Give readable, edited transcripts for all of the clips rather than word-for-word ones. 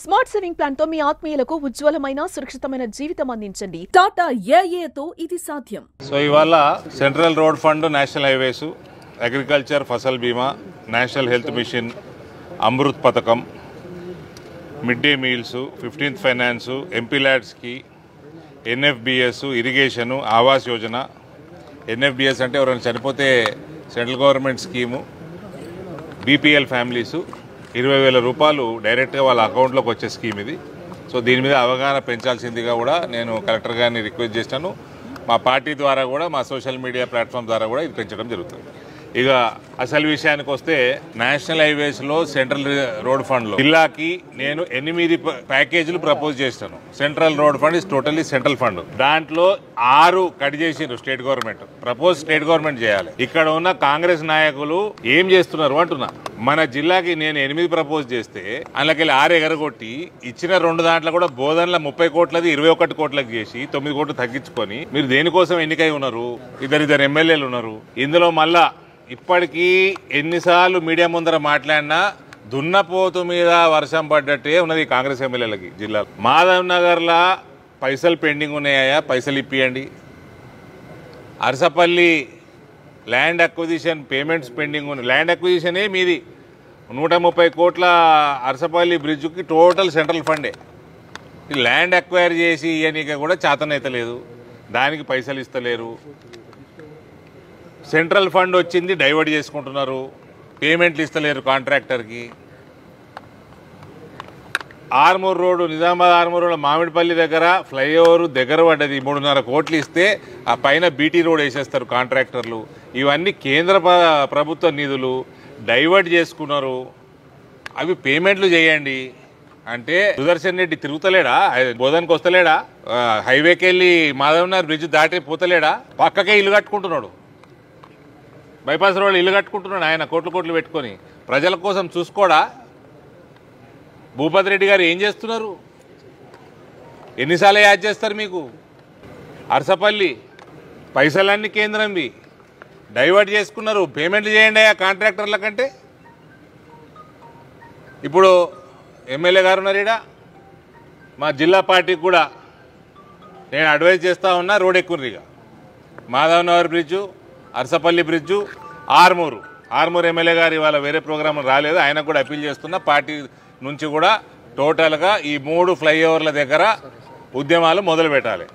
Smart saving plan తో మీ ఆత్మీయులకు ఉజ్వలమైన సురక్షితమైన జీవితం అందించండి. టాటా ఏఏతో ఇది సాధ్యం. సో ఇవాళ central road fund, national highways, agriculture Fasal Bima, national health mission, Amrut పథకం, mid day meals, 15th finance, MP ల్యాడ్స్కి, NFBS, irrigation, Awas Yojana. NFBS అంటే ఎవరైనా చనిపోతే central government scheme, BPL families 20,000 రూపాయలు డైరెక్ట్గా వాళ్ళ అకౌంట్లోకి వచ్చే స్కీమ్ ఇది. సో దీని మీద అవగాహన పెంచాల్సిందిగా కూడా నేను కలెక్టర్ గారిని రిక్వెస్ట్ చేశాను. మా పార్టీ ద్వారా కూడా, మా సోషల్ మీడియా ప్లాట్ఫామ్ ద్వారా కూడా ఇది పెంచడం జరుగుతుంది. ఇక అసలు విషయానికి వస్తే, నేషనల్ హైవేస్లో సెంట్రల్ రోడ్ ఫండ్లో జిల్లాకి నేను 8 ప్యాకేజీలు ప్రపోజ్ చేస్తాను. Central road fund is totally central fund. దాంట్లో 6 కట్ చేసిండ్రు state government. Propose state government చేయాలి. ఇక్కడ ఉన్న కాంగ్రెస్ నాయకులు ఏం చేస్తున్నారు అంటున్నా. మన జిల్లాకి నేను 8 ప్రపోజ్ చేస్తే అందులోకి 6 ఎగరగొట్టి ఇచ్చిన 2 దాంట్లో కూడా బోధనల 30 కోట్లది 21 కోట్లకు చేసి 9 కోట్లు తగ్గించుకొని మీరు దేనికోసం ఎన్నికై ఉన్నారు? ఇద్దరు ఎమ్మెల్యేలు ఉన్నారు ఇందులో. మళ్ళా ఇప్పటికీ ఎన్నిసార్లు మీడియా ముందర మాట్లాడినా దున్నపోతు మీద వర్షం పడ్డట్టే ఉన్నది కాంగ్రెస్ ఎమ్మెల్యేలకి జిల్లాలో. మాధవ్ నగర్లా పైసలు పెండింగ్ ఉన్నాయా? పైసలు ఇప్పియండి. Arasapalli land acquisition payments pending ఉన్నాయి. ల్యాండ్ అక్విజిషనే మీది 130 కోట్ల అరసపల్లి బ్రిడ్జ్కి టోటల్ సెంట్రల్ ఫండే. ఈ ల్యాండ్ అక్వైర్ చేసి ఇవన్నీ కూడా చేతనైతలేదు. దానికి పైసలు ఇస్తలేరు. సెంట్రల్ ఫండ్ వచ్చింది డైవర్ట్ చేసుకుంటున్నారు. పేమెంట్లు ఇస్తలేరు కాంట్రాక్టర్కి. ఆర్మూర్ రోడ్డు, నిజామాబాద్ ఆర్మూర్ రోడ్డు మామిడిపల్లి దగ్గర ఫ్లైఓవర్ దగ్గర పడ్డది. 3.5 కోట్లు ఇస్తే ఆ పైన బీటీ రోడ్ వేసేస్తారు కాంట్రాక్టర్లు. ఇవన్నీ కేంద్ర ప్రభుత్వ నిధులు డైవర్ట్ చేసుకున్నారు. అవి పేమెంట్లు చేయండి అంటే సుదర్శన్ రెడ్డి తిరుగుతలేడా? బోధనకు వస్తలేడా? హైవేకి వెళ్ళి మాధవనగర్ బ్రిడ్జ్ దాటి పోతలేడా? పక్కకే ఇల్లు కట్టుకుంటున్నాడు. బైపాస్ రోడ్ ఇల్లు కట్టుకుంటున్నాడు ఆయన కోట్లు పెట్టుకొని. ప్రజల కోసం చూసుకోడా? భూపతి రెడ్డి గారు ఏం చేస్తున్నారు? ఎన్నిసార్లు యాడ్ చేస్తారు మీకు? అరసపల్లి పైసలన్నీ కేంద్రంవి డైవర్ట్ చేసుకున్నారు. పేమెంట్లు చేయండి ఆ కాంట్రాక్టర్ల కంటే. ఇప్పుడు ఎమ్మెల్యే గారు ఉన్నారు ఈడ. మా జిల్లా పార్టీకి కూడా నేను అడ్వైజ్ చేస్తూ ఉన్నా, రోడ్ ఎక్కువ. Madhavnagar bridge, Arasapalli bridge, Armoor MLA గారు ఇవాళ వేరే ప్రోగ్రాం రాలేదు. ఆయనకు కూడా అప్పీల్ చేస్తున్నా, పార్టీ నుంచి కూడా టోటల్గా ఈ 3 ఫ్లైఓవర్ల దగ్గర ఉద్యమాలు మొదలు పెట్టాలి.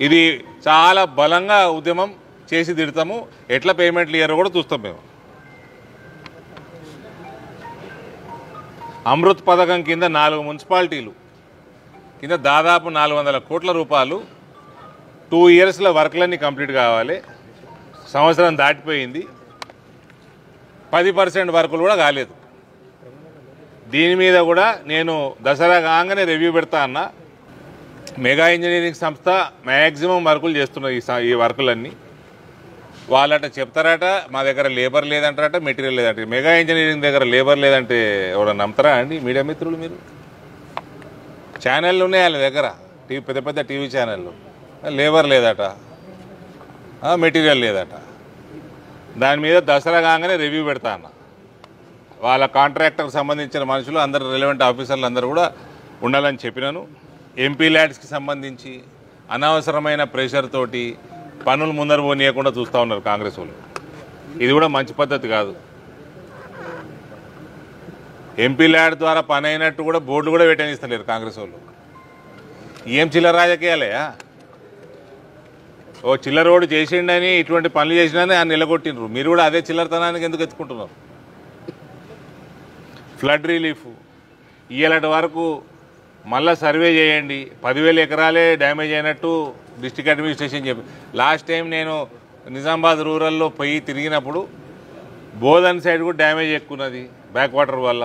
ఇది చాలా బలంగా ఉద్యమం చేసి తిడతాము. ఎట్లా పేమెంట్లు ఇయ్యారో కూడా చూస్తాం మేము. అమృత్ పథకం కింద 4 మున్సిపాలిటీలు కింద దాదాపు 400 కోట్ల రూపాయలు 2 ఇయర్స్లో వర్క్లన్నీ కంప్లీట్ కావాలి. సంవత్సరం దాటిపోయింది. 10% వర్కులు కూడా కాలేదు. దీని మీద కూడా నేను దసరా కాగానే రివ్యూ పెడతా అన్న. మెగా ఇంజనీరింగ్ సంస్థ మ్యాక్సిమం వర్కులు చేస్తున్నది. ఈ వర్కులన్నీ వాళ్ళట చెప్తారట, మా దగ్గర లేబర్ లేదంటారట, మెటీరియల్ లేదంటే. మెగా ఇంజనీరింగ్ దగ్గర లేబర్ లేదంటే ఎవరన్నా నమ్ముతారా అండి? మీడియా మిత్రులు మీరు. ఛానళ్ళు ఉన్నాయి వాళ్ళ దగ్గర, పెద్ద పెద్ద టీవీ ఛానళ్ళు. లేబర్ లేదట, మెటీరియల్ లేదట. దాని మీద దసరా కాగానే రివ్యూ పెడతా అన్న. వాళ్ళ కాంట్రాక్టర్కి సంబంధించిన మనుషులు అందరు, రిలవెంట్ ఆఫీసర్లు అందరూ కూడా ఉండాలని చెప్పినాను. ఎంపీ ల్యాడ్స్కి సంబంధించి అనవసరమైన ప్రెషర్ తోటి పనులు ముందర పోనీయకుండా చూస్తూ ఉన్నారు కాంగ్రెస్ వాళ్ళు. ఇది కూడా మంచి పద్ధతి కాదు. ఎంపీ ల్యాడ్ ద్వారా పని అయినట్టు కూడా బోర్డు కూడా పెట్టనిస్తలేరు కాంగ్రెస్ వాళ్ళు. ఏం చిల్లర రాజకీయాలయా? ఓ చిల్లర రోడ్డు చేసిండని, ఇటువంటి పనులు చేసినని ఆయన నిలగొట్టినరు. మీరు కూడా అదే చిల్లరతనానికి ఎందుకు ఎత్తుకుంటున్నారు? ఫ్లడ్ రిలీఫ్ ఇయ్యాలటి వరకు మళ్ళీ సర్వే చేయండి. 10,000 ఎకరాలే డ్యామేజ్ అయినట్టు డిస్ట్రిక్ట్ అడ్మినిస్ట్రేషన్ చెప్పి. లాస్ట్ టైం నేను నిజామాబాద్ రూరల్లో పోయి తిరిగినప్పుడు బోధన్ సైడ్ కూడా డ్యామేజ్ ఎక్కున్నది బ్యాక్ వాటర్ వల్ల.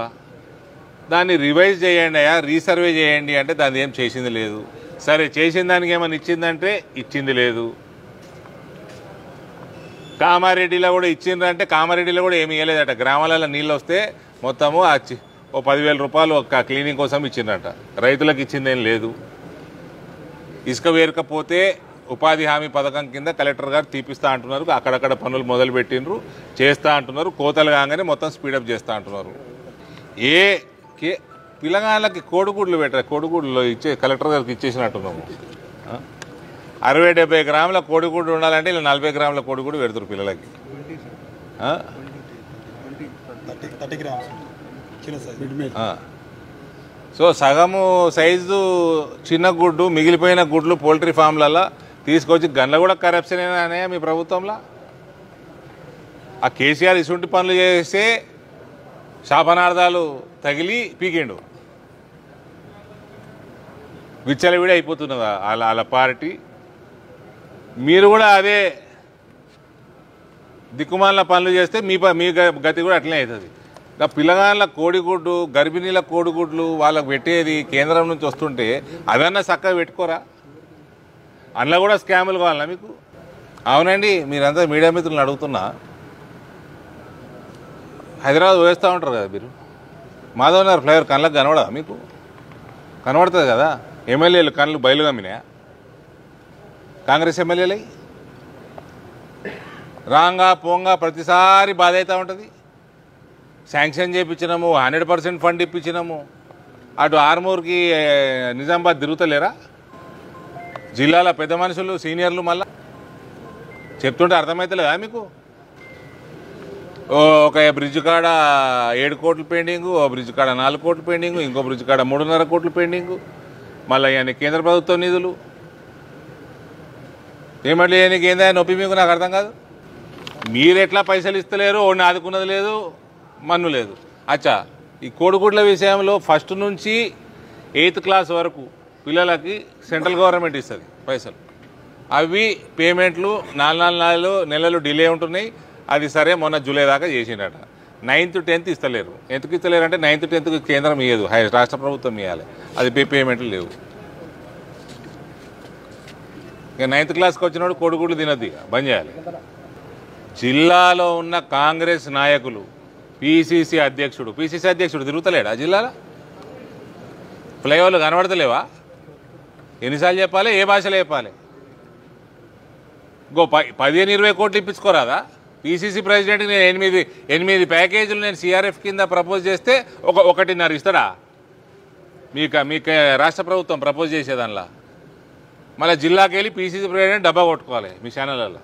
దాన్ని రివైజ్ చేయండి అయ్యా, రీసర్వే చేయండి అంటే దాన్ని ఏం చేసింది లేదు. సరే చేసిన దానికి ఏమైనా ఇచ్చిందంటే ఇచ్చింది లేదు. కామారెడ్డిలో కూడా ఇచ్చిండ్రంటే కామారెడ్డిలో కూడా ఏమి ఇవ్వలేదట. గ్రామాలలో నీళ్ళు వస్తే మొత్తము ఓ 10,000 రూపాయలు ఒక క్లీనింగ్ కోసం ఇచ్చిండ్రట. రైతులకు ఇచ్చిందేం లేదు. ఇసుక వేరకపోతే ఉపాధి హామీ పథకం కింద కలెక్టర్ గారు తీపిస్తా అంటున్నారు. అక్కడక్కడ పనులు మొదలు పెట్టిండ్రు, చేస్తా అంటున్నారు. కోతలు కాగానే మొత్తం స్పీడప్ చేస్తా అంటున్నారు. ఏ పిల్లగాళ్ళకి కోడిగుడ్లు పెట్టారు, కోడిగుడ్లు ఇచ్చే కలెక్టర్ గారికి ఇచ్చేసినట్టున్నాము. 60-70 గ్రాముల కోడిగుడ్డు ఉండాలంటే ఇలా 40 గ్రాముల కోడిగుడ్డు పెడతారు పిల్లలకి. సో సగము సైజు చిన్న గుడ్డు, మిగిలిపోయిన గుడ్లు పోల్ట్రీ ఫామ్లలో తీసుకొచ్చి గన్ల కూడా కరప్షన్ అయినా మీ ప్రభుత్వంలో. ఆ కేసీఆర్ ఇసుంటి పనులు చేస్తే శాపనార్థాలు తగిలి పీకిండు. విచ్చలవిడి అయిపోతున్నదా వాళ్ళ పార్టీ. మీరు కూడా అదే దిక్కుమాల పనులు చేస్తే మీ గతి కూడా అట్లనే అవుతుంది. ఇంకా పిల్లగాళ్ళ కోడిగుడ్డు, గర్భిణీల కోడిగుడ్లు వాళ్ళకు పెట్టేది కేంద్రం నుంచి వస్తుంటే అవన్నా చక్కగా పెట్టుకోరా? అందులో కూడా స్కాములు కావాలన్నా మీకు? అవునండి, మీరంతా మీడియా మిత్రులను అడుగుతున్నా, హైదరాబాద్ వేస్తూ ఉంటారు కదా మీరు, మాధవ్ నగర్ ఫ్లైఓవర్ కళ్ళకు కనబడదా మీకు? కనబడుతుంది కదా. ఎమ్మెల్యేలు కళ్ళు బయలు కమ్మినాయా? కాంగ్రెస్ ఎమ్మెల్యేలు రాంగా పోంగా ప్రతిసారి బాధ అవుతూ ఉంటుంది. శాంక్షన్ చేయించినాము, 100% ఫండ్ ఇప్పించినాము, అటు ఆర్మూర్కి నిజామాబాద్ తిరుగుతలేరా? జిల్లాల పెద్ద మనుషులు సీనియర్లు మళ్ళా చెప్తుంటే అర్థమవుతలేదా మీకు? ఒక బ్రిడ్జ్ కాడ 7 కోట్లు పెండింగు, ఓ బ్రిడ్జ్ కాడ 4 కోట్లు పెండింగు, ఇంకో బ్రిడ్జ్ కాడ 3.5 కోట్లు పెండింగు, మళ్ళీ ఇవన్నీ కేంద్ర ప్రభుత్వం నిధులు. ఏమంటే నీకు ఏందా నొప్పి మీకు? నాకు అర్థం కాదు. మీరు ఎట్లా పైసలు ఇస్తలేరు, ఓడిని ఆదుకున్నది లేదు, మన్ను లేదు. అచ్చా, ఈ కోడిగుడ్ల విషయంలో ఫస్ట్ నుంచి 8th క్లాస్ వరకు పిల్లలకి సెంట్రల్ గవర్నమెంట్ ఇస్తుంది పైసలు. అవి పేమెంట్లు 4 నెలలు డిలే ఉంటున్నాయి. అది సరే మొన్న జూలై దాకా చేసిండట. 9th 10th ఇస్తలేరు. ఎందుకు ఇస్తలేరు అంటే 9th 10th కేంద్రం ఇయ్యదు, రాష్ట్ర ప్రభుత్వం ఇవ్వాలి. అది పేమెంట్లు లేవు. ఇక 9th క్లాస్కి వచ్చినప్పుడు కోడిగుడ్లు తినద్దు, బంద్ చేయాలి. జిల్లాలో ఉన్న కాంగ్రెస్ నాయకులు, పిసిసి అధ్యక్షుడు తిరుగుతలేడా జిల్లాలో? ఫ్లైఓవర్లు కనబడతలేవా? ఎన్నిసార్లు చెప్పాలి? ఏ భాషలో చెప్పాలి? ఇంకో 15-20 కోట్లు ఇప్పించుకోరాదా? పిసిసి ప్రెసిడెంట్కి నేను 8 ప్యాకేజీలు నేను సిఆర్ఎఫ్ కింద ప్రపోజ్ చేస్తే 1.5 ఇస్తాడా? మీకు రాష్ట్ర ప్రభుత్వం ప్రపోజ్ చేసేదానిలా మళ్ళీ జిల్లాకి వెళ్ళి పిసిసి ప్రెసిడెంట్ డబ్బా కొట్టుకోవాలి మీ ఛానళ్ళలో.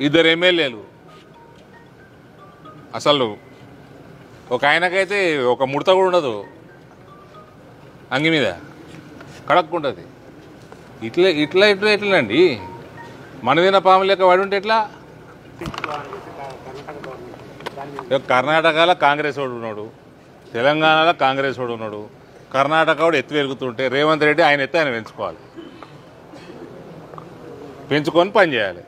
2 ఎమ్మెల్యేలు అసలు ఒక ఆయనకైతే ఒక ముడత కూడా ఉండదు అంగి మీద, కడక్కుంటుంది. ఎట్లండి మనదిన పాము లెక్క వాడి ఉంటే ఎట్లా? కర్ణాటకలో కాంగ్రెస్ వాడు ఉన్నాడు, తెలంగాణలో కాంగ్రెస్ వాడు ఉన్నాడు. కర్ణాటక వాడు ఎత్తు పెరుగుతుంటే రేవంత్ రెడ్డి ఆయన ఎత్తు ఆయన పెంచుకొని పని చేయాలి.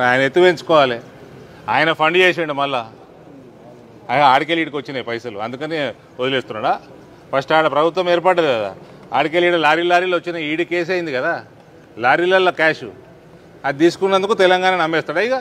ఆయన ఎత్తు పెంచుకోవాలి. ఆయన ఫండ్ చేసిండు, మళ్ళా ఆడికెళ్ళి ఈడికి వచ్చినాయి పైసలు, అందుకని వదిలేస్తున్నాడా? ఫస్ట్ ఆడ ప్రభుత్వం ఏర్పడ్డది కదా, ఆడికెళ్ళి లారీలు వచ్చినాయి, ఈడి కేసు అయింది కదా, లారీలలో క్యాష్ అది తీసుకున్నందుకు తెలంగాణ నమ్మేస్తాడా? ఇక